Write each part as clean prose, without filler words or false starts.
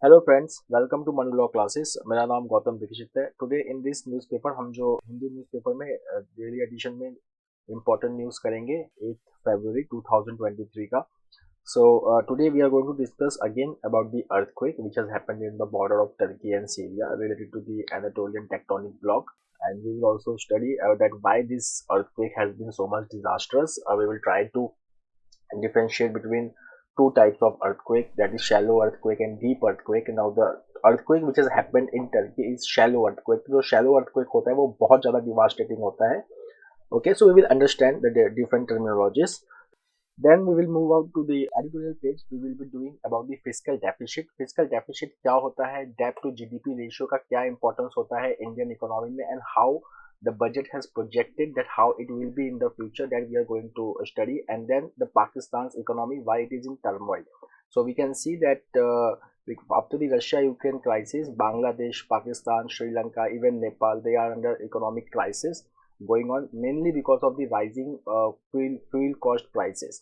Hello friends, welcome to money law classes. मेरा नाम गौतम दीक्षित है। टुडे इन दिस न्यूज़पेपर हम जो हिंदी न्यूज़पेपर में डेली एडिशन में इम्पोर्टेंट न्यूज़ करेंगे 8 फरवरी 2023 का। So today we are going to discuss again about the earthquake which has happened in the border of Turkey and Syria related to the Anatolian tectonic block, and we will also study that why this earthquake has been so much disastrous. We will try to differentiate between two types of earthquake, that is shallow earthquake and deep earthquake. Now the earthquake which has happened in Turkey is shallow earthquake. जो shallow earthquake होता है वो बहुत ज़्यादा devastating होता है. Okay, so we will understand the different terminologies. Then we will move out to the editorial page. We will be doing about the fiscal deficit. Fiscal deficit क्या होता है, debt to GDP ratio का क्या importance होता है Indian economy में, and how the budget has projected that how it will be in the future, that we are going to study. And then the Pakistan's economy, why it is in turmoil. So we can see that after the Russia-Ukraine crisis, Bangladesh, Pakistan, Sri Lanka, even Nepal, they are under economic crisis going on, mainly because of the rising fuel cost prices.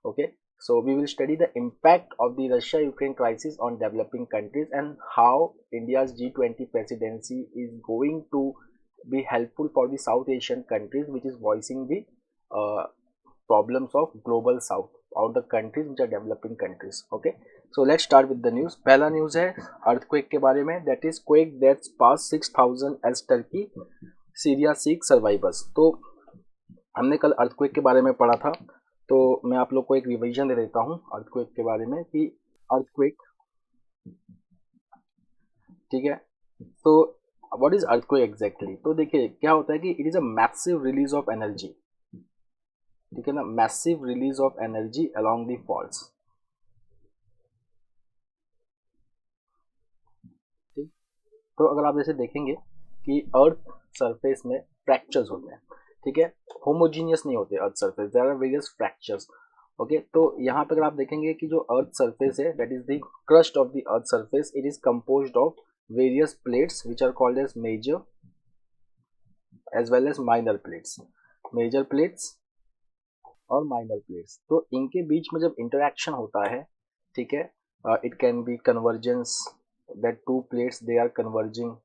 Okay, so we will study the impact of the Russia-Ukraine crisis on developing countries and how India's G20 presidency is going to be helpful for the South Asian countries, which is voicing the problems of global South or the countries which are developing countries. Okay, so let's start with the news. पहला news है earthquake के बारे में, that is quake deaths pass 6,000 as Turkey Syria seek survivors. तो हमने कल earthquake के बारे में पढ़ा था, तो मैं आप लोग को एक रिवीजन दे देता हूँ अर्थक्वेक के बारे में कि अर्थक्वेक, ठीक है। तो व्हाट इज अर्थक्वेक एग्जैक्टली? तो देखिए क्या होता है कि it is a massive release of energy, ठीक है ना, massive release of energy along the faults. ठीक, तो अगर आप जैसे देखेंगे कि अर्थ सरफेस में फ्रैक्चर्स होते हैं, ठीक है, होमोजीनियस नहीं होते earth surface, there are various fractures. Okay, तो यहाँ पे अगर आप देखेंगे कि जो अर्थ सरफेस है, that is the crust of the earth surface, it is composed of various plates which are called as major as well as minor plates, major plates और माइनर प्लेट्स। तो इनके बीच में जब इंटरेक्शन होता है, ठीक है, it can be convergence, that two plates they are converging,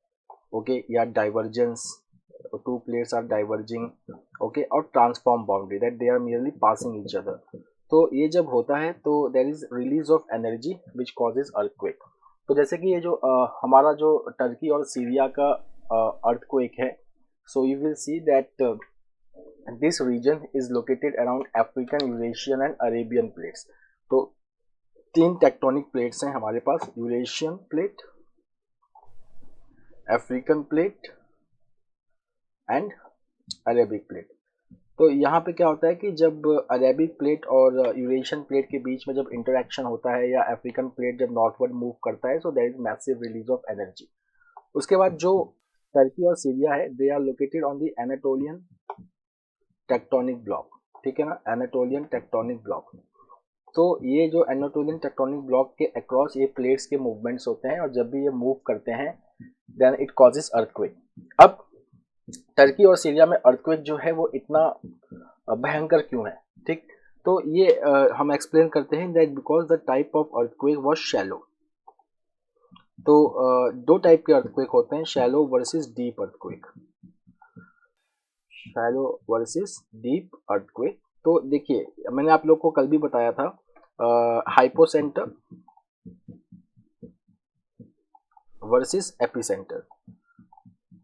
okay, या divergence, two plates are diverging, okay, और transform boundary, that they are merely passing each other. तो ये जब होता है तो there is release of energy which causes earthquake. तो जैसे कि ये जो हमारा जो टर्की और सीरिया का अर्थक्वेक है, so you will see that this region is located around African, Eurasian and Arabian plates. तो तीन टेक्टोनिक प्लेट्स हैं हमारे पास, Eurasian plate, African plate and Arabic plate. तो यहाँ पे क्या होता है कि जब अरेबिक प्लेट और यूरेशियन प्लेट के बीच में जब इंटरेक्शन होता है, या अफ्रीकन प्लेट जब नॉर्थवर्ड मूव करता है, so there is massive release of energy. उसके बाद जो टर्की और सीरिया है, they are located on the Anatolian tectonic block, ठीक है ना, एनाटोलियन टेक्टोनिक ब्लॉक। तो ये जो एनाटोलियन टेक्टोनिक ब्लॉक के अक्रॉस ये प्लेट्स के मूवमेंट्स होते हैं, और जब भी ये मूव करते हैं देन इट कॉजेज अर्थक्वेक। अब टर्की और सीरिया में अर्थक्वेक जो है वो इतना भयंकर क्यों है, ठीक, तो ये हम एक्सप्लेन करते हैं that because the type of earthquake was shallow. तो दो टाइप के अर्थक्वेक होते हैं, shallow versus deep earthquake, shallow versus deep earthquake. तो देखिए मैंने आप लोग को कल भी बताया था हाइपोसेंटर वर्सेस एपिसेंटर,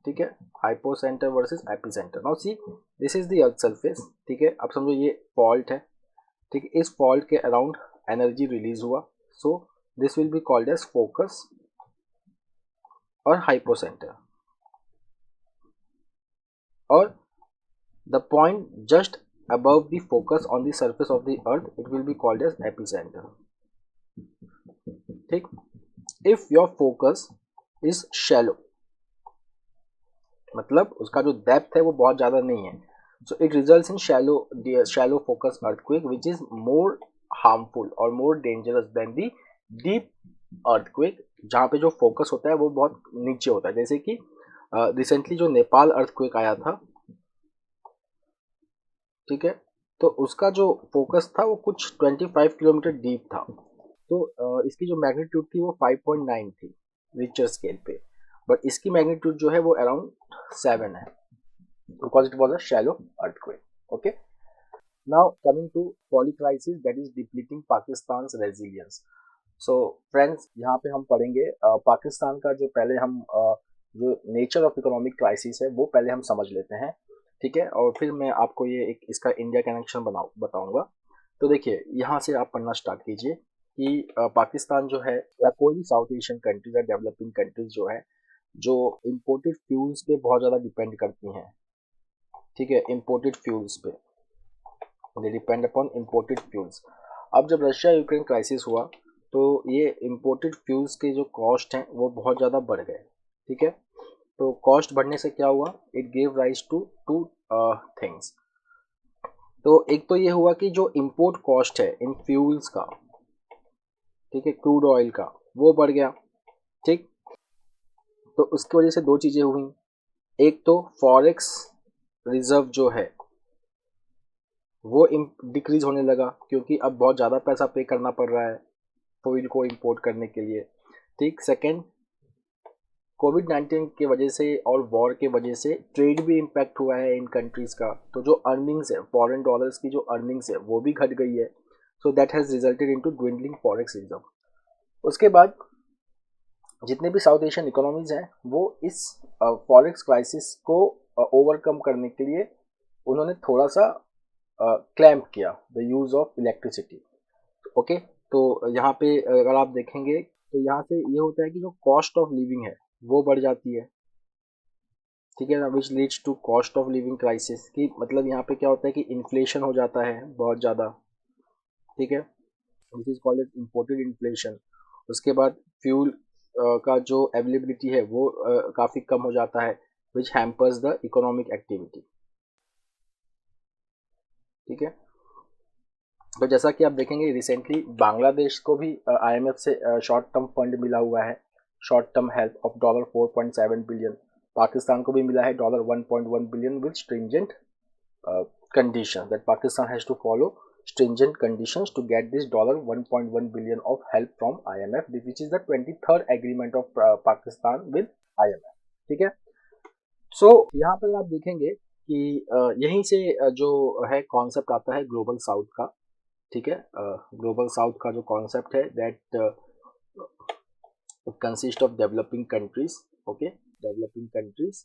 ठीक है, hypocentre versus epicentre. Now see this is the earth surface, ठीक है, अब समझो ये फॉल्ट है, ठीक है, इस फॉल्ट के अराउंड एनर्जी रिलीज हुआ, so this will be called as focus और हाइपोसेंटर, और the point just above the focus on the surface of the earth, it will be called as epicenter, ठीक। if your focus is shallow, मतलब उसका जो depth है वो बहुत ज़्यादा नहीं है, so it results in shallow focus earthquake which is more harmful और more dangerous than the deep earthquake, जहाँ पे जो फोकस होता है वो बहुत नीचे होता है। जैसे कि रिसेंटली जो नेपाल अर्थक्वेक आया था, ठीक है, तो उसका जो फोकस था वो कुछ 25 किलोमीटर डीप था, तो इसकी जो मैग्नीट्यूड थी वो 5.9 थी रिक्टर स्केल पे, बट इसकी मैग्नीट्यूड जो है वो अराउंड 7 है, because it was a shallow earthquake. Okay, now coming to polycrisis that is depleting Pakistan resilience. So friends, यहाँ पे हम पढ़ेंगे पाकिस्तान का जो पहले हम जो नेचर ऑफ इकोनॉमिक क्राइसिस है वो पहले हम समझ लेते हैं, ठीक है, और फिर मैं आपको ये एक इसका इंडिया कनेक्शन बताऊंगा। तो देखिए, यहाँ से आप पढ़ना स्टार्ट कीजिए कि पाकिस्तान जो है या कोई भी साउथ एशियन कंट्रीज या डेवलपिंग कंट्रीज जो है, जो इम्पोर्टेड फ्यूल्स पे बहुत ज़्यादा डिपेंड करती हैं, ठीक है, इम्पोर्टेड फ्यूल्स पे, they depend upon imported fuels. अब जब रशिया यूक्रेन क्राइसिस हुआ तो ये इम्पोर्टेड फ्यूल्स के जो कॉस्ट हैं वो बहुत ज़्यादा बढ़ गए, ठीक है। तो कॉस्ट बढ़ने से क्या हुआ, it gave rise to two things. तो एक तो ये हुआ कि जो इम्पोर्ट कॉस्ट है इन फ्यूल्स का, ठीक है, क्रूड ऑयल का, वो बढ़ गया, ठीक। तो उसकी वजह से दो चीज़ें हुई, एक तो फॉरेक्स रिजर्व जो है वो डिक्रीज होने लगा, क्योंकि अब बहुत ज़्यादा पैसा पे करना पड़ रहा है ऑयल को इंपोर्ट करने के लिए, ठीक। सेकंड, कोविड-19 की वजह से और वॉर के वजह से ट्रेड भी इम्पैक्ट हुआ है इन कंट्रीज़ का, तो जो अर्निंग्स है फॉरेन डॉलर्स की, जो अर्निंग्स है वो भी घट गई है। So that has resulted into dwindling forex reserve. उसके बाद जितने भी साउथ एशियन इकोनॉमीज हैं वो इस फॉरेक्स क्राइसिस को ओवरकम करने के लिए उन्होंने थोड़ा सा क्लैम्प किया the use of electricity. Okay, तो यहाँ पे अगर आप देखेंगे तो यहाँ से ये होता है कि जो कॉस्ट ऑफ लिविंग है वो बढ़ जाती है, ठीक है ना, which leads to cost of living crisis. की मतलब यहाँ पे क्या होता है कि इन्फ्लेशन हो जाता है बहुत ज़्यादा, ठीक है, this is called as imported inflation. उसके बाद फ्यूल का जो अवेलेबिलिटी है वो काफ़ी कम हो जाता है, विच हैम्पर्स द इकोनॉमिक एक्टिविटी, ठीक है। तो जैसा कि आप देखेंगे रिसेंटली बांग्लादेश को भी आईएमएफ से शॉर्ट टर्म फंड मिला हुआ है, short term help of $4.7 billion. Pakistan को भी मिला है $1.1 billion with stringent condition that Pakistan has to follow stringent conditions to get this $1.1 billion of help from IMF, which is the 23rd agreement of Pakistan with IMF, ठीक है। सो यहाँ पर आप देखेंगे कि यहीं से जो है कॉन्सेप्ट आता है ग्लोबल साउथ का, ठीक है। ग्लोबल साउथ का जो कॉन्सेप्ट है that consist of developing countries, okay, developing countries.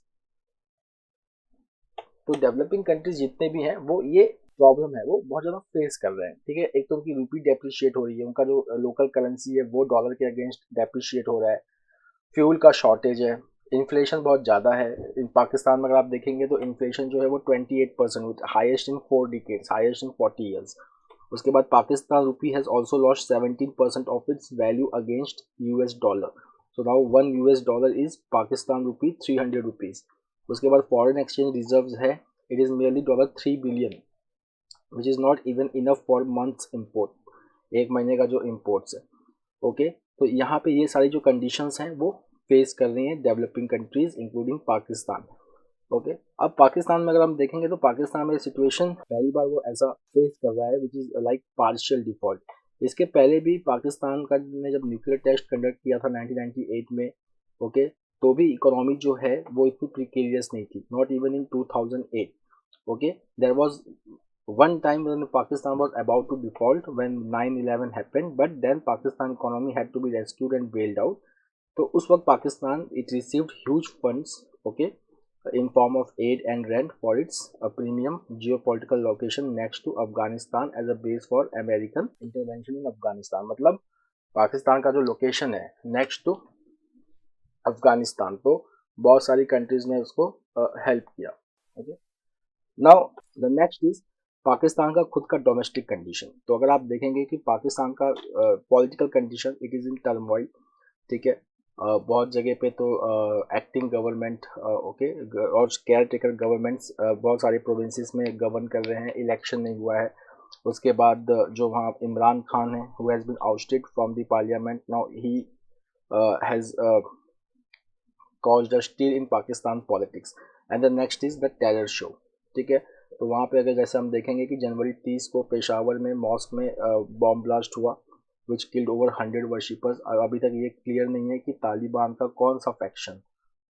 तो डेवलपिंग कंट्रीज जितने भी हैं वो ये प्रॉब्लम है वो बहुत ज़्यादा फेस कर रहे हैं, ठीक है। एक तो उनकी रूपी डेप्रिशिएट हो रही है, उनका जो लोकल करेंसी है वो डॉलर के अगेंस्ट डेप्रिशिएट हो रहा है, फ्यूल का शॉर्टेज है, इन्फ्लेशन बहुत ज़्यादा है। इन पाकिस्तान में अगर आप देखेंगे तो इन्फ्लेशन जो है वो 28%, highest in 4 decades, highest in 40 years. उसके बाद पाकिस्तान रूपी has also lost 17% of its value against US dollar. So now $1 is Pakistan रूपी 300 रुपीज़। उसके बाद फॉरेन एक्सचेंज रिजर्व्स है, it is nearly $3 billion, which is not even enough for months import, एक महीने का जो इम्पोर्ट्स है, ओके। तो यहाँ पे ये सारी जो कंडीशंस हैं वो फेस कर रही हैं developing countries including Pakistan, okay. अब पाकिस्तान में अगर हम देखेंगे तो पाकिस्तान में सिचुएशन पहली बार वो ऐसा फेस कर रहा है which is like partial default. इसके पहले भी पाकिस्तान का ने जब न्यूक्लियर टेस्ट कंडक्ट किया था 1998 में, ओके, तो भी इकोनॉमी जो है वो इतनी प्रिकेरियस नहीं थी, not even in 2008, okay. There was one time when Pakistan was about to default when 9/11 happened, but then Pakistan economy had to be rescued and bailed out. तो उस वक्त Pakistan it received huge funds, okay, in form of aid and rent for its premium geopolitical location next to Afghanistan as a base for American intervention in Afghanistan। मतलब पाकिस्तान का जो location है next to Afghanistan, तो बहुत सारी कंट्रीज ने उसको help किया, okay. Now the next is Pakistan का खुद का डोमेस्टिक कंडीशन। तो अगर आप देखेंगे कि पाकिस्तान का political condition it is in turmoil, ठीक है। बहुत जगह पे तो एक्टिंग गवर्नमेंट, ओके, और केयर टेकर गवर्नमेंट्स बहुत सारे प्रोविंसेस में गवर्न कर रहे हैं, इलेक्शन नहीं हुआ है। उसके बाद जो वहाँ इमरान खान है who has been ousted from the parliament, now he has caused a stir in Pakistan politics। and the next is the terror show, ठीक है। तो वहाँ पे अगर जैसे हम देखेंगे कि जनवरी 30 को पेशावर में मॉस्क में बॉम्ब ब्लास्ट हुआ, विच किल्ड ओवर 100 वर्शिपर्स। अभी तक ये क्लियर नहीं है कि तालिबान का कौन सा faction,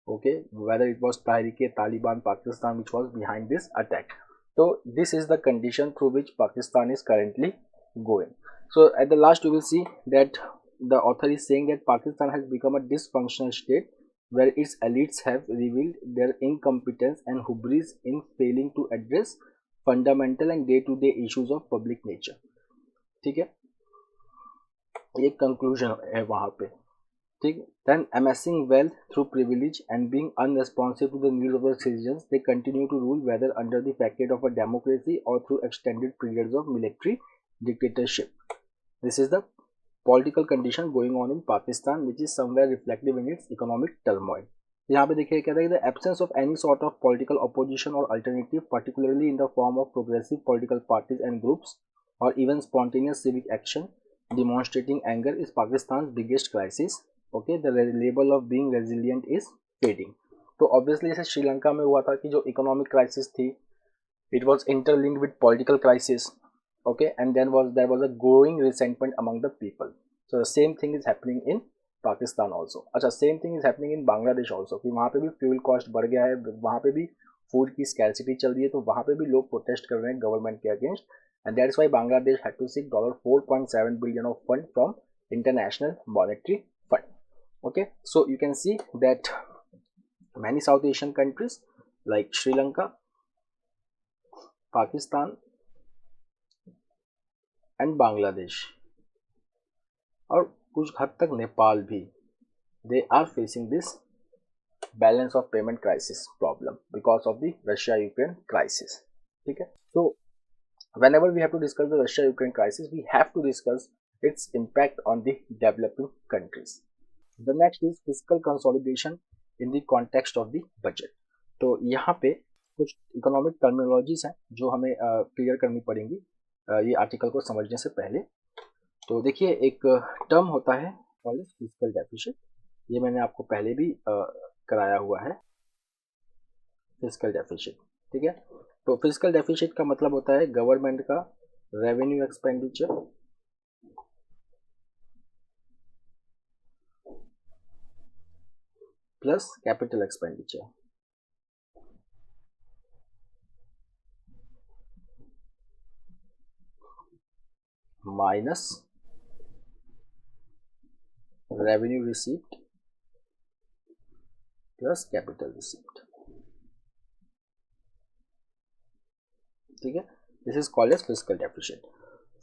okay, whether it was Tehrik-e-Taliban Pakistan which was behind this attack. So this is the condition through which Pakistan is currently going. So at the last you will see that the author is saying that Pakistan has become a dysfunctional state where its elites have revealed their incompetence and hubris in failing to address fundamental and day-to-day issues of public nature. ठीक है, ये conclusion है वहां पे, ठीक। Then amassing wealth through privilege and being unresponsive to the needs of the citizens, they continue to rule whether under the facade of a democracy or through extended periods of military dictatorship. This is the political condition going on in Pakistan, which is somewhere reflective in its economic turmoil. यहाँ पे देखिए क्या था, the absence of any sort of political opposition or alternative, particularly in the form of progressive political parties and groups, or even spontaneous civic action demonstrating anger, is Pakistan's biggest crisis. Okay, the level of being resilient is fading. तो obviously जैसे श्रीलंका में हुआ था कि जो economic crisis थी, it was interlinked with political crisis, okay, and then there was a growing resentment among the people. So the same thing is happening in Pakistan also. अच्छा, same thing is happening in Bangladesh also, कि वहाँ पे भी fuel cost बढ़ गया है, वहाँ पे भी फूड की स्कैरसिटी चल रही है, तो वहाँ पे भी लोग प्रोटेस्ट कर रहे हैं गवर्नमेंट के against, and that's why Bangladesh had to seek $4.7 billion of fund from International Monetary Fund. Okay, so you can see that many South Asian countries like Sri Lanka, Pakistan and Bangladesh, और कुछ हद तक नेपाल भी, they are facing this balance of payment crisis problem because of the Russia-Ukraine crisis. ठीक है, so whenever we have to discuss the Russia-Ukraine crisis, we have to discuss its impact on the developing countries. The next is fiscal consolidation in the context of the budget. तो यहाँ पे कुछ economic terminologies हैं जो हमें clear करनी पड़ेंगी ये आर्टिकल को समझने से पहले। तो देखिए, एक टर्म होता है कॉल्ड फिस्कल डेफिसिट, ये मैंने आपको पहले भी कराया हुआ है, फिस्कल डेफिसिट, ठीक है। तो फिस्कल डेफिसिट का मतलब होता है गवर्नमेंट का revenue expenditure plus capital expenditure minus revenue receipt plus capital receipt, ठीक है। This is called as fiscal deficit.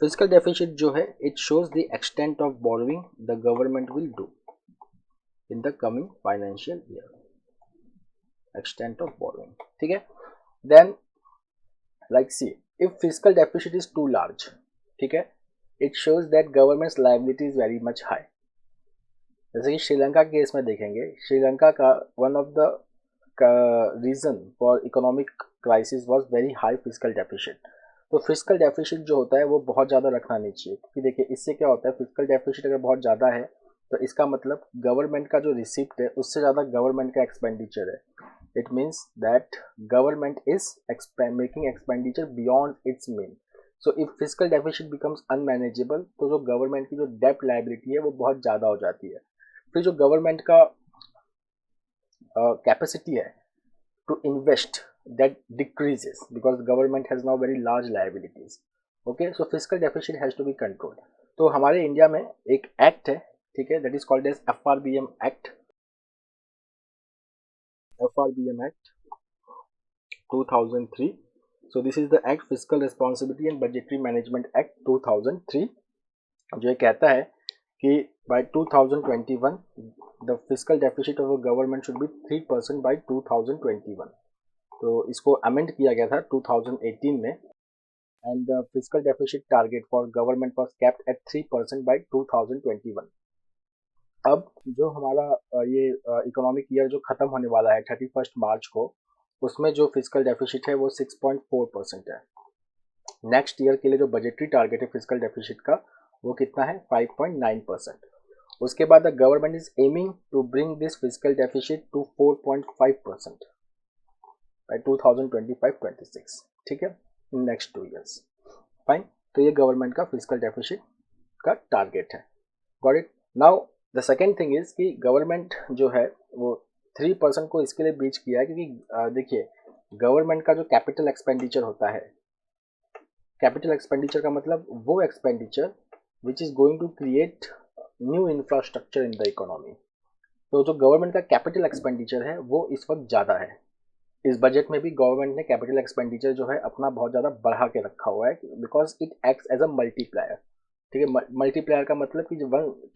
Fiscal deficit जो है, it shows the extent of borrowing the government will do in the coming financial year, extent of borrowing, ठीक है। then like see, if fiscal deficit is too large, ठीक है, it shows that government's liability is very much high। जैसे कि श्रीलंका के case में देखेंगे, श्रीलंका का one of the reason for economic crisis was very high fiscal deficit. तो fiscal deficit जो होता है वो बहुत ज़्यादा रखना नहीं चाहिए, क्योंकि देखिए इससे क्या होता है, फिस्कल डेफिसिट अगर बहुत ज़्यादा है तो इसका मतलब गवर्नमेंट का जो रिसिप्ट है उससे ज़्यादा गवर्नमेंट का एक्सपेंडिचर है। It means that government is making expenditure beyond it's mean. So if fiscal deficit becomes unmanageable, तो जो गवर्नमेंट की जो डेप्ट लायबिलिटी है वो बहुत ज़्यादा हो जाती है। फिर जो गवर्नमेंट का कैपेसिटी है to invest, that decreases because government has now very large liabilities. Okay, so fiscal deficit has to be controlled. तो हमारे इंडिया में एक एक्ट है, ठीक है, that is called as FRBM Act, FRBM Act 2003. So this is the Act Fiscal Responsibility and Budgetary Management Act 2003, जो ये कहता है कि by 2021 the fiscal deficit of a government should be 3% by 2021. तो इसको अमेंड किया गया था 2018 में, and the fiscal deficit target for government was capped at 3% by 2021। अब जो हमारा ये इकोनॉमिक ईयर जो खत्म होने वाला है 31 मार्च को, उसमें जो फिस्कल डेफिसिट है वो 6.4% है। नेक्स्ट ईयर के लिए जो बजटरी टारगेट है फिस्कल डेफिसिट का वो कितना है, 5.9%। उसके बाद the government is aiming to bring this fiscal deficit to 4.5% by 2025-26, ठीक है, नेक्स्ट 2 years, फाइन। तो ये गवर्नमेंट का फिस्कल डेफिसिट का टारगेट है। Got it. Now the second thing is कि गवर्नमेंट जो है वो 3% को इसके लिए ब्रीच किया है क्योंकि देखिए गवर्नमेंट का जो कैपिटल एक्सपेंडिचर होता है, कैपिटल एक्सपेंडिचर का मतलब वो expenditure which is going to create new infrastructure in the economy. तो जो गवर्नमेंट का कैपिटल एक्सपेंडिचर है वो इस वक्त ज़्यादा है। इस बजट में भी गवर्नमेंट ने कैपिटल एक्सपेंडिचर जो है अपना बहुत ज़्यादा बढ़ा के रखा हुआ है because it acts as a multiplier. ठीक है, मल्टीप्लायर का मतलब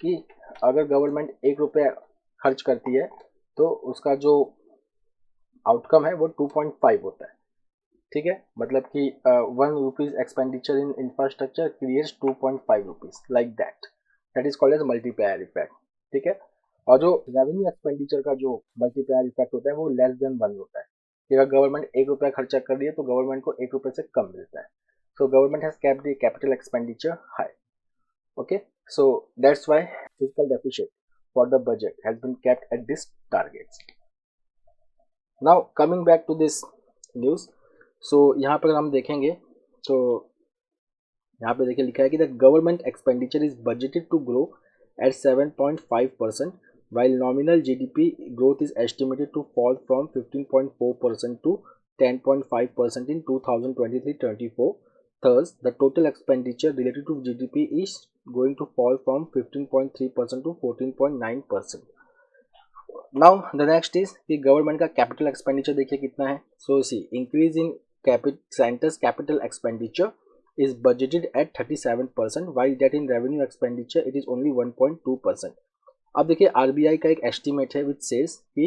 कि अगर गवर्नमेंट 1 रुपया खर्च करती है तो उसका जो आउटकम है वो 2.5 होता है। ठीक है, मतलब कि 1 rupees expenditure in infrastructure creates 2.5 rupees, like that is called as multiplier effect. ठीक है, और जो रेवेन्यू एक्सपेंडिचर का जो मल्टीप्लायर इफेक्ट होता है वो लेस देन 1 होता है। अगर गवर्नमेंट 1 रुपया खर्चा कर रही है तो गवर्नमेंट को 1 रुपये से कम मिलता है। So government has kept the capital expenditure high. Okay, so that's why fiscal deficit for the budget has been kept at this targets. Now coming back to this news, so यहाँ पर हम देखेंगे तो यहाँ पे देखिए लिखा है कि the government expenditure is budgeted to grow at 7.5%, while nominal GDP growth is estimated to fall from 15.4% to 10.5% in 2023-24. Thus, the total expenditure related to GDP is going to fall from 15.3% to 14.9%. Now the next is कि government का capital expenditure देखिए कितना है। So see increase in centre's capital expenditure is budgeted at 37%, while that in revenue expenditure it is only 1.2%. अब देखिए RBI का एक estimate है विच सेज कि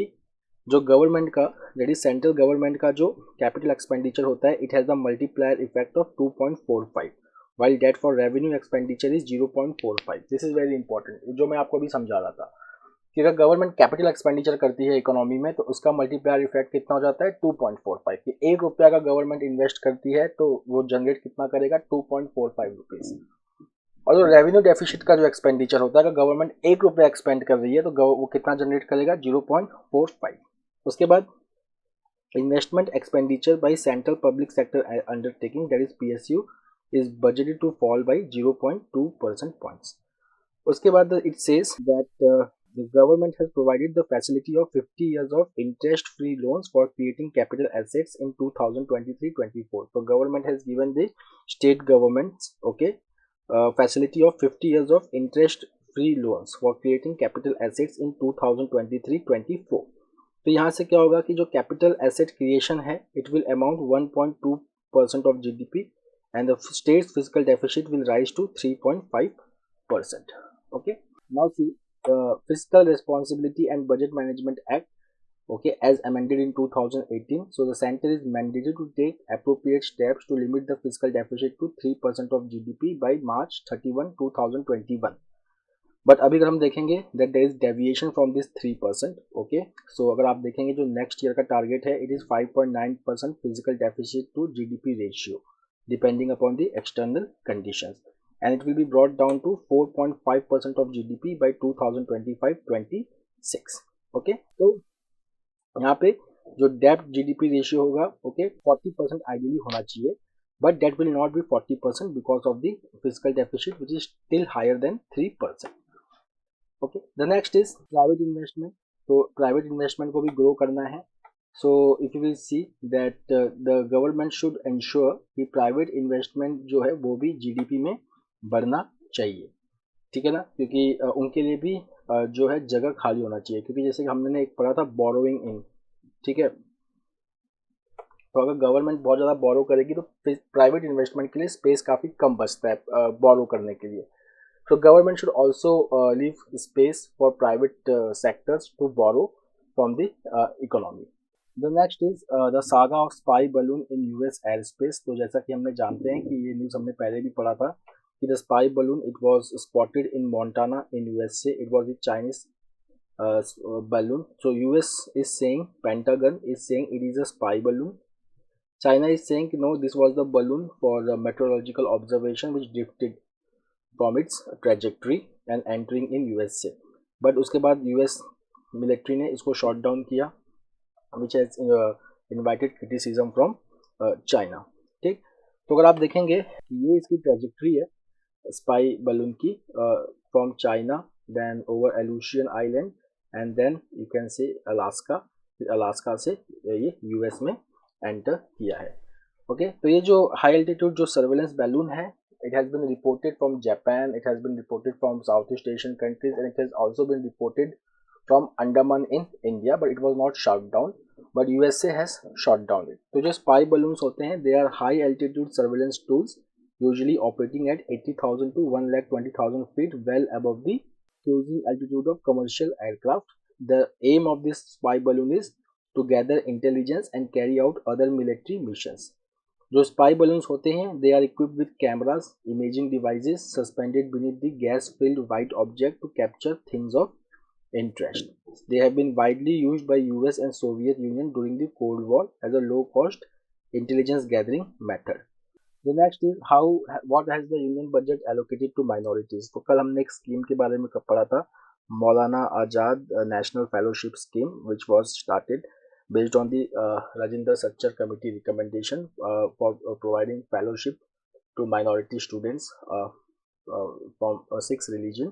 जो गवर्नमेंट का दैट इज सेंट्रल गवर्नमेंट का जो कैपिटल एक्सपेंडिचर होता है it has the multiplier effect of 2.45, while that for revenue expenditure is 0.45. This is very important, जो मैं आपको अभी समझा रहा था कि अगर गवर्नमेंट कैपिटल एक्सपेंडिचर करती है इकोनॉमी में तो उसका मल्टीप्लायर इफेक्ट कितना हो जाता है 2.45। कि 1 रुपया का गवर्नमेंट इन्वेस्ट करती है तो वो जनरेट कितना करेगा 2.45 रुपीज। और जो रेवेन्यू डेफिसिट का जो एक्सपेंडिचर होता है अगर गवर्नमेंट 1 रुपया एक्सपेंड कर रही है तो वो कितना जनरेट करेगा 0.45। उसके बाद investment expenditure by central public sector undertaking that is PSU is budgeted to fall by 0.2 percent points. उसके बाद it says that the government has provided the facility of 50 years of interest-free loans for creating capital assets in 2023-24. So government has given the state governments, okay, facility of 50 years of interest-free loans for creating capital assets in 2023-24. तो यहाँ से क्या होगा कि जो capital asset creation है, it will amount 1.2% of GDP, and the state's fiscal deficit will rise to 3.5%. Okay, now see. The Fiscal Responsibility and Budget Management Act, okay, as amended in 2018. So the center is mandated to take appropriate steps to limit the fiscal deficit to 3% of GDP by March 31, 2021. But अभी अगर हम देखेंगे that there is deviation from this 3%, okay. So अगर आप देखेंगे जो next year का target है it is 5.9% physical deficit to GDP ratio depending upon the external conditions. And it will be brought down to 4.5% of GDP by 2025-26. Okay, तो यहाँ पे जो डेट GDP रेशियो होगा ओके 40% आइडियली होना चाहिए, but debt will not be 40% because of the fiscal deficit which is still higher than 3%. Okay, the next is private investment. तो private investment को भी ग्रो करना है. So if you will see that the government should ensure कि private investment जो है वो भी GDP में बढ़ना चाहिए. ठीक है ना, क्योंकि उनके लिए भी जो है जगह खाली होना चाहिए, क्योंकि जैसे कि हमने एक पढ़ा था बोरोइंग इन. ठीक है, तो अगर गवर्नमेंट बहुत ज़्यादा बोरो करेगी तो प्राइवेट इन्वेस्टमेंट के लिए स्पेस काफ़ी कम बचता है बोरो करने के लिए. So government should also leave space for private sectors to borrow from the economy. The next is the saga of spy balloon in US airspace. तो जैसा कि हमने जानते हैं कि ये न्यूज़ हमने पहले भी पढ़ा था कि the spy balloon it was spotted in Montana in USA. It was a Chinese balloon. So US is saying, Pentagon is saying it is a spy balloon. China is saying no, this was the balloon for the meteorological observation which drifted from its trajectory and entering in USA. But उसके बाद US military ने इसको shot down किया which has invited criticism from China. ठीक, तो अगर आप देखेंगे ये इसकी ट्रेजेक्ट्री है, स्पाई बलून की from China, then over Aleutian island and then you can say Alaska, फिर अलास्का से ये यूएस में एंटर किया है। ओके, तो ये जो हाई एल्टीट्यूड जो सर्वेलेंस बैलून है, it has been reported from Japan, it has been reported from Southeast Asian countries, and it has also been reported from Andaman in India, but it was not shot down, but USA has shot down it. तो जो spy balloons होते हैं, they are high altitude surveillance tools, usually operating at 80,000 to 1,20,000 feet, well above the cruising altitude of commercial aircraft. The aim of this spy balloon is to gather intelligence and carry out other military missions. जो spy balloons होते हैं, they are equipped with cameras, imaging devices suspended beneath the gas filled white object to capture things of interest. They have been widely used by US and Soviet Union during the Cold War as a low-cost intelligence gathering method. The next is what has the Union budget allocated to minorities. तो कल हमने एक scheme के बारे में पढ़ा था, Maulana Azad national fellowship scheme, which was started based on the Rajinder Sachar committee recommendation for providing fellowship to minority students from 6 religion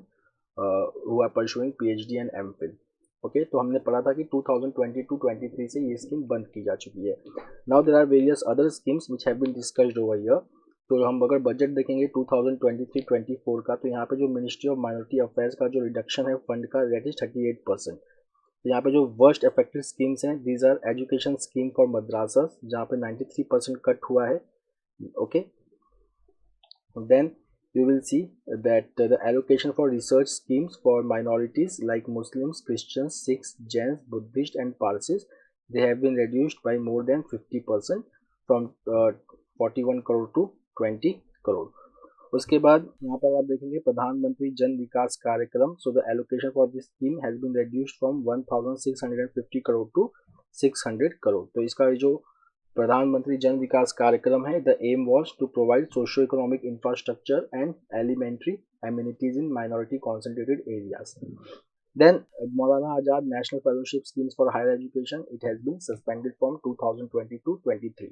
who are pursuing PhD and MPhil. Okay, तो हमने पढ़ा था कि 2022-23 से ये स्कीम बंद की जा चुकी है. Now there are various other schemes which have been discussed over here. तो हम अगर बजट देखेंगे 2023-24 का, तो यहाँ पे जो मिनिस्ट्री ऑफ माइनॉरिटी अफेयर्स का जो रिडक्शन है फंड का, दैट इज 38%. यहाँ पे जो वर्स्ट अफेक्टेड स्कीम्स हैं, these are education scheme for madrasas, जहाँ पे 93% कट हुआ है. Okay, then you will see that the allocation for research schemes for minorities like Muslims, Christians, Sikhs, Jains, Buddhists and Parsis, they have been reduced by more than 50% from 41 crore to 20 crore. उसके बाद यहाँ पर आप देखेंगे प्रधानमंत्री जन विकास कार्यक्रम. So the allocation for this scheme has been reduced from 1650 crore to 600 crore. तो इसका जो प्रधानमंत्री जन विकास कार्यक्रम है, the aim was to provide socio economic infrastructure and elementary amenities in minority concentrated areas. Then Maulana Azad national fellowship schemes for higher education, it has been suspended from 2022-23.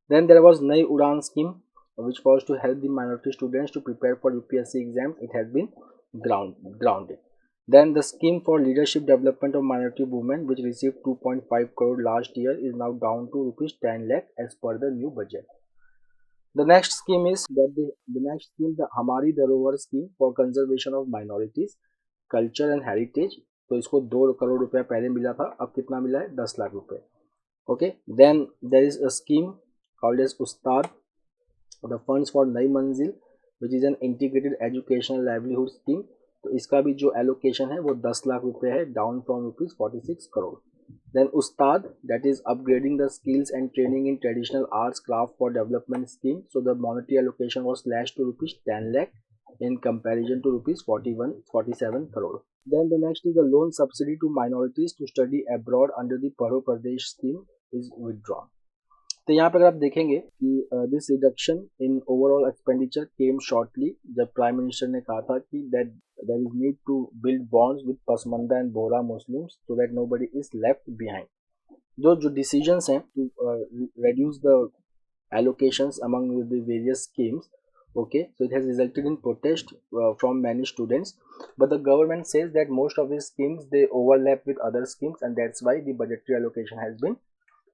Then there was Nai Udaan scheme which was to help the minority students to prepare for UPSC exams. It has been grounded. Then the scheme for leadership development of minority women, which received 2.5 crore last year, is now down to rupees 10 lakh as per the new budget. The next scheme is the Hamari Dharohar scheme for conservation of minorities, culture and heritage. तो इसको 2 करोड़ रुपया पहले मिला था, अब कितना मिला है? 10 लाख रुपए. Okay. Then there is a scheme called as Ustad, the funds for नई मंजिल, which is an integrated educational livelihood scheme. तो इसका भी जो एलोकेशन है वो 10 लाख रुपए है, down from rupees 46 crore. Then Ustaad, that is upgrading the skills and training in traditional arts craft for development scheme. So the monetary allocation was slash to rupees 10 lakh in comparison to rupees 47 crore. Then the next is the loan subsidy to minorities to study abroad under the Paro Pradesh scheme is withdrawn. तो यहाँ पर अगर आप देखेंगे कि this reduction in overall expenditure came shortly जब prime minister ने कहा था कि that there is need to build bonds with Pasmanda and Bohra Muslims so that nobody is left behind. जो डिसीजंस हैं to reduce the allocations among the various schemes, okay, so it has resulted in protest from many students, but the government says that most of these schemes they overlap with other schemes and that's why the budgetary allocation has been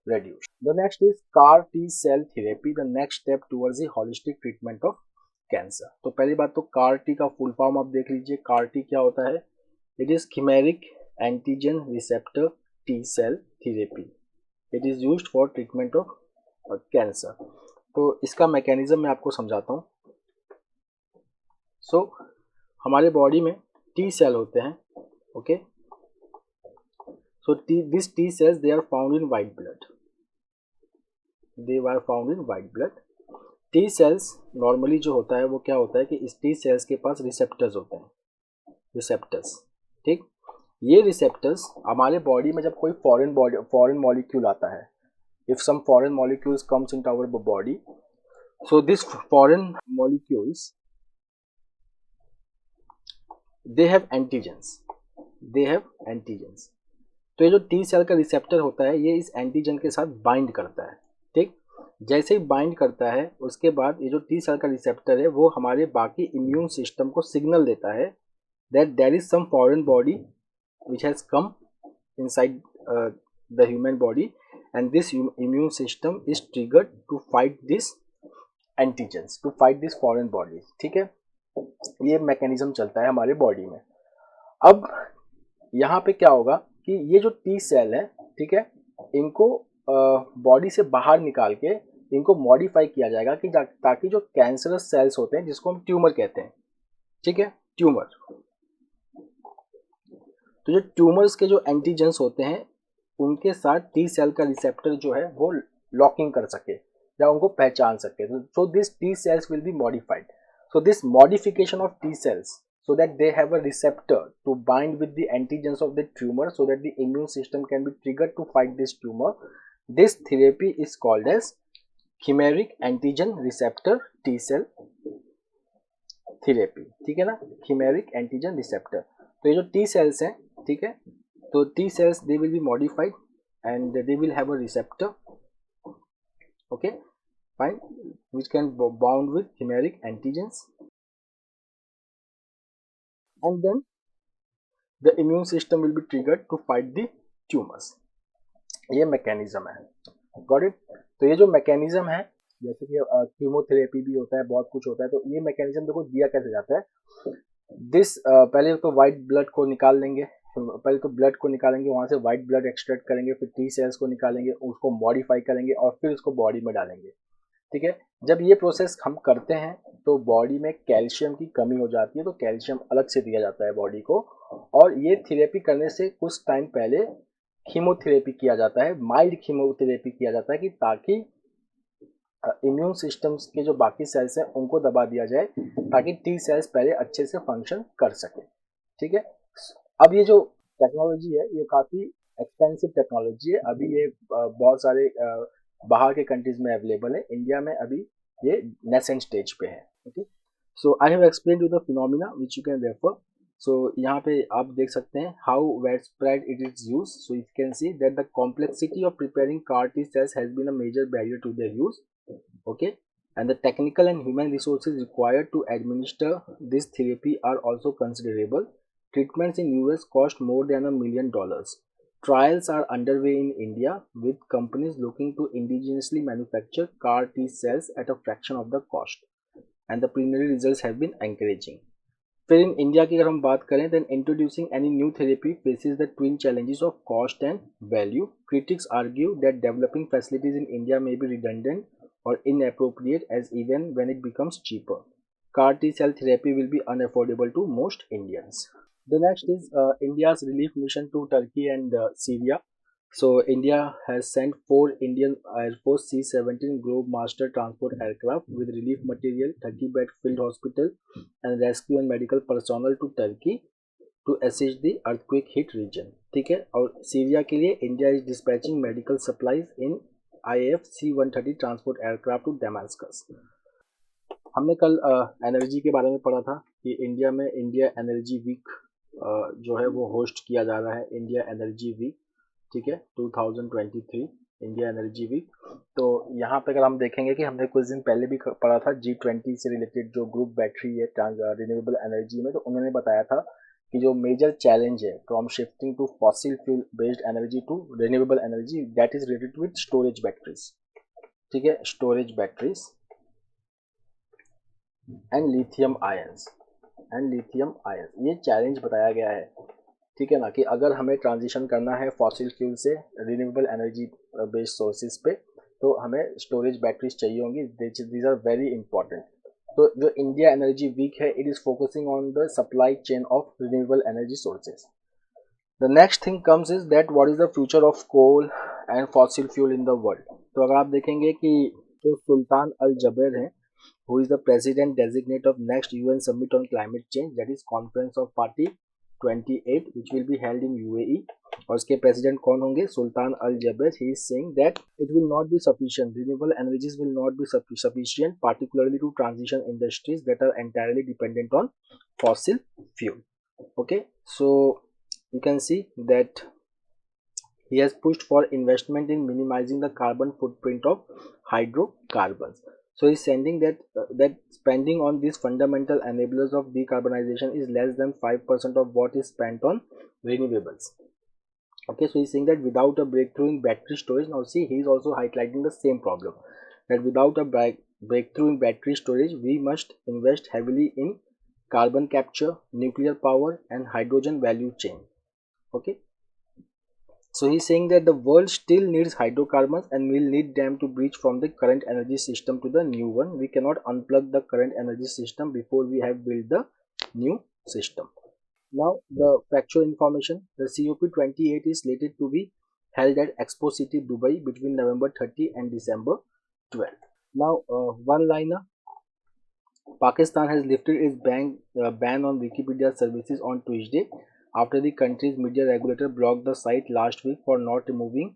reduced. The next is CAR T-cell therapy, the next step towards the holistic treatment of cancer. तो पहली बात तो CAR T का full form आप देख लीजिए. CAR T क्या होता है? It is chimeric antigen receptor T-cell therapy. It is used for treatment of cancer. तो इसका मैकेनिज्म मैं आपको समझाता हूँ. So हमारे बॉडी में T सेल होते हैं. Okay, so these T cells they are found in white blood. They were found in white blood. T cells normally जो होता है वो क्या होता है कि इस T cells के पास रिसेप्टर्स होते हैं. रिसेप्टर्स, ठीक. ये रिसेप्टर्स हमारे बॉडी में जब कोई फॉरेन मॉलिक्यूल आता है, if some foreign molecules comes into our body, so this foreign molecules they have antigens. तो ये जो टी सेल का रिसेप्टर होता है ये इस एंटीजन के साथ बाइंड करता है, ठीक. जैसे ही बाइंड करता है उसके बाद ये जो टी सेल का रिसेप्टर है वो हमारे बाकी इम्यून सिस्टम को सिग्नल देता है that there is some foreign body which has come inside the human body and this immune system is triggered to fight this antigens, to fight this foreign bodies. ठीक है, ये mechanism चलता है हमारे body में. अब यहाँ पे क्या होगा कि ये जो टी सेल है, ठीक है, इनको बॉडी से बाहर निकाल के इनको मॉडिफाई किया जाएगा कि ताकि जो कैंसरस सेल्स होते हैं जिसको हम ट्यूमर कहते हैं, ठीक है, ट्यूमर, तो जो ट्यूमर्स के जो एंटीजेंस होते हैं उनके साथ टी सेल का रिसेप्टर जो है वो लॉकिंग कर सके या उनको पहचान सके. So this T cells will be modified. So this modification of T cells so that they have a receptor to bind with the antigens of the tumor so that the immune system can be triggered to fight this tumor. This therapy is called as chimeric antigen receptor T cell therapy. ठीक है ना, chimeric antigen receptor. तो ये जो T cells हैं, ठीक है, तो T cells they will be modified and they will have a receptor, okay, fine, which can bound with chimeric antigens and then the immune system will be triggered to fight the tumors. ये mechanism है. Got it. तो ये जो mechanism है, जैसे कि chemotherapy भी होता है, बहुत कुछ होता है, तो ये मैकेनिज्म देखो दिया कैसे जाता है. दिस पहले तो वाइट ब्लड को निकाल लेंगे, पहले तो ब्लड को निकालेंगे, वहां से वाइट ब्लड एक्सट्रैक्ट करेंगे, फिर टी सेल्स को निकालेंगे, उसको मॉडिफाई करेंगे और फिर उसको बॉडी में डालेंगे. ठीक है, जब ये प्रोसेस हम करते हैं तो बॉडी में कैल्शियम की कमी हो जाती है, तो कैल्शियम अलग से दिया जाता है बॉडी को. और ये थेरेपी करने से कुछ टाइम पहले कीमोथेरेपी किया जाता है, माइल्ड कीमोथेरेपी किया जाता है कि ताकि इम्यून सिस्टम्स के जो बाकी सेल्स हैं उनको दबा दिया जाए ताकि टी सेल्स पहले अच्छे से फंक्शन कर सके. ठीक है, अब ये जो टेक्नोलॉजी है ये काफ़ी एक्सपेंसिव टेक्नोलॉजी है. अभी ये बहुत सारे बाहर के कंट्रीज में अवेलेबल है, इंडिया में अभी ये नेसेंट स्टेज पे है. Okay, so I have explain you the phenomena which you can refer. सो यहाँ पे आप देख सकते हैं how widespread it is use. So you can see that the complexity of preparing CAR T cells has been a major barrier to their use. Okay, and the technical and human resources required to administer this therapy are also considerable. Treatments in US cost more than $1 million. Trials are underway in India with companies looking to indigenously manufacture CAR T cells at a fraction of the cost, and the preliminary results have been encouraging. फिर in India की अगर हम बात करें, then introducing any new therapy faces the twin challenges of cost and value. Critics argue that developing facilities in India may be redundant or inappropriate as even when it becomes cheaper. CAR T cell therapy will be unaffordable to most Indians. The next is India's relief mission to Turkey and Syria. So India has sent 4 Indian Air Force C-17 Globemaster transport aircraft with relief material, 30-bed field hospital and rescue and medical personnel to Turkey to assist the earthquake hit region. ठीक है, और Syria के लिए India is dispatching medical supplies in IAF C-130 transport aircraft to Damascus. हमने कल energy के बारे में पढ़ा था कि इंडिया में इंडिया एनर्जी वीक जो है वो होस्ट किया जा रहा है, इंडिया एनर्जी वीक. ठीक है, 2023 इंडिया एनर्जी वीक. तो यहाँ पे अगर हम देखेंगे कि हमने कुछ दिन पहले भी पढ़ा था G20 से रिलेटेड जो ग्रुप बैटरी है रिन्यूएबल एनर्जी में, तो उन्होंने बताया था कि जो मेजर चैलेंज है from shifting to fossil fuel based energy to renewable energy, that is related with storage batteries. ठीक है, storage batteries and lithium ions ये चैलेंज बताया गया है. ठीक है ना, कि अगर हमें ट्रांजिशन करना है फॉसिल फ्यूल से रिन्यूएबल एनर्जी बेस्ड सोर्सेज पे तो हमें स्टोरेज बैटरीज चाहिए होंगी. These are very important. तो जो इंडिया एनर्जी वीक है, it is focusing on the supply chain of renewable energy sources. The next thing comes is that what is the future of coal and fossil fuel in the world. तो अगर आप देखेंगे कि जो सुल्तान Al जबेर हैं, who is the president designate of next UN summit on climate change, that is conference of party 28 which will be held in UAE. और उसके president कौन होंगे? Sultan Al Jaber. He is saying that it will not be sufficient, renewable energies will not be sufficient particularly to transition industries that are entirely dependent on fossil fuel. Okay, so you can see that he has pushed for investment in minimizing the carbon footprint of hydrocarbons. So he's sending that spending on these fundamental enablers of decarbonization is less than 5% of what is spent on renewables. Okay, so he's saying that without a breakthrough in battery storage, now see, he's also highlighting the same problem, that without a breakthrough in battery storage, we must invest heavily in carbon capture, nuclear power, and hydrogen value chain. Okay, so he's saying that the world still needs hydrocarbons and will need them to bridge from the current energy system to the new one. We cannot unplug the current energy system before we have built the new system. Now the factual information, the COP28 is slated to be held at Expo City, Dubai between November 30 and December 12. Now one liner, Pakistan has lifted its ban on Wikipedia services on Tuesday after the country's media regulator blocked the site last week for not removing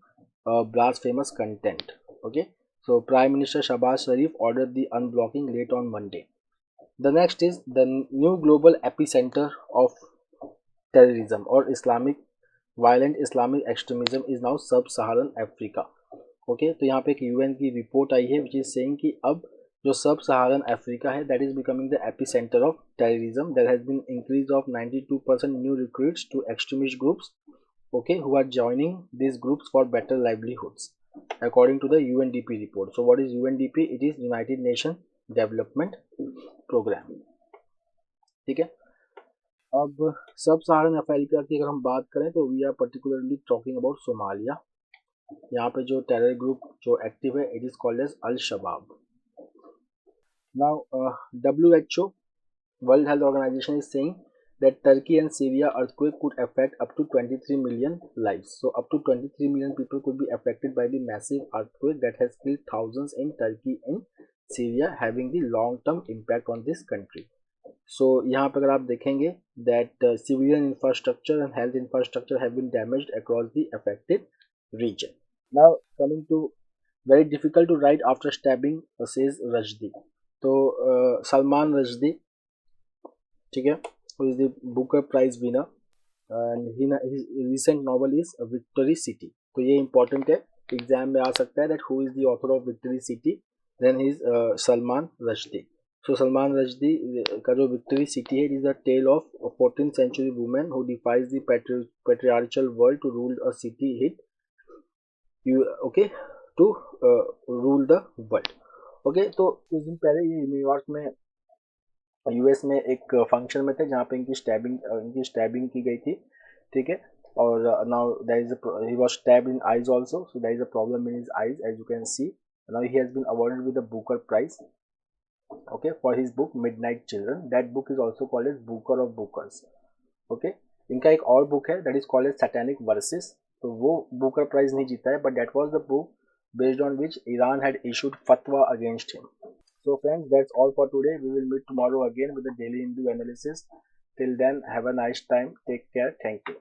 blasphemous content. Okay, so Prime Minister Shahbaz Sharif ordered the unblocking late on Monday. The next is the new global epicenter of terrorism or violent Islamic extremism is now sub-Saharan Africa. Okay, तो यहाँ पे एक UN की report आई है which is saying कि अब जो sub Saharan Africa है that is becoming the epicentre of terrorism. There has been increase of 92% new recruits to extremist groups, okay, who are joining this groups for better livelihoods according to the UNDP report. So what is UNDP? It is United Nations Development Program. ठीक है. अब सब Saharan Africa की अगर हम बात करें तो we are particularly talking about Somalia. यहाँ पे जो टेरर ग्रुप जो एक्टिव है it is called as Al Shabaab. Now WHO, World Health Organization, is saying that Turkey and Syria earthquake could affect up to 23 million lives. So up to 23 million people could be affected by the massive earthquake that has killed thousands in Turkey and Syria, having the long term impact on this country. So यहाँ पर अगर आप देखेंगे that civilian infrastructure and health infrastructure have been damaged across the affected region. Now coming to very difficult to write after stabbing, says Rushdie. तो सलमान रश्दी, ठीक है, who is the Booker Prize winner and his recent novel is Victory City. तो ये important है, exam में आ सकता है that who is the author of Victory City, then he is Salman Rushdie. So Salman Rushdie का जो Victory City है, it is a tale of a 14th century woman who defies the patriarchal world to rule a city hit okay to rule the world. Okay, तो कुछ दिन पहले ये New York में US में एक फंक्शन में थे जहाँ पे इनकी स्टैबिंग की गई थी. ठीक है, और now there is he was stabbed in eyes also, so there is a problem in his eyes as you can see. Now he has been awarded with the Booker prize, okay, for his book Midnight Children. That book is also called as Booker of Bookers. Okay, इनका एक और book है that is called as Satanic Verses. तो वो Booker prize नहीं जीता है, but that was the book based on which Iran had issued fatwa against him. So friends, that's all for today. We will meet tomorrow again with the Daily Hindu analysis. Till then, have a nice time. Take care. Thank you.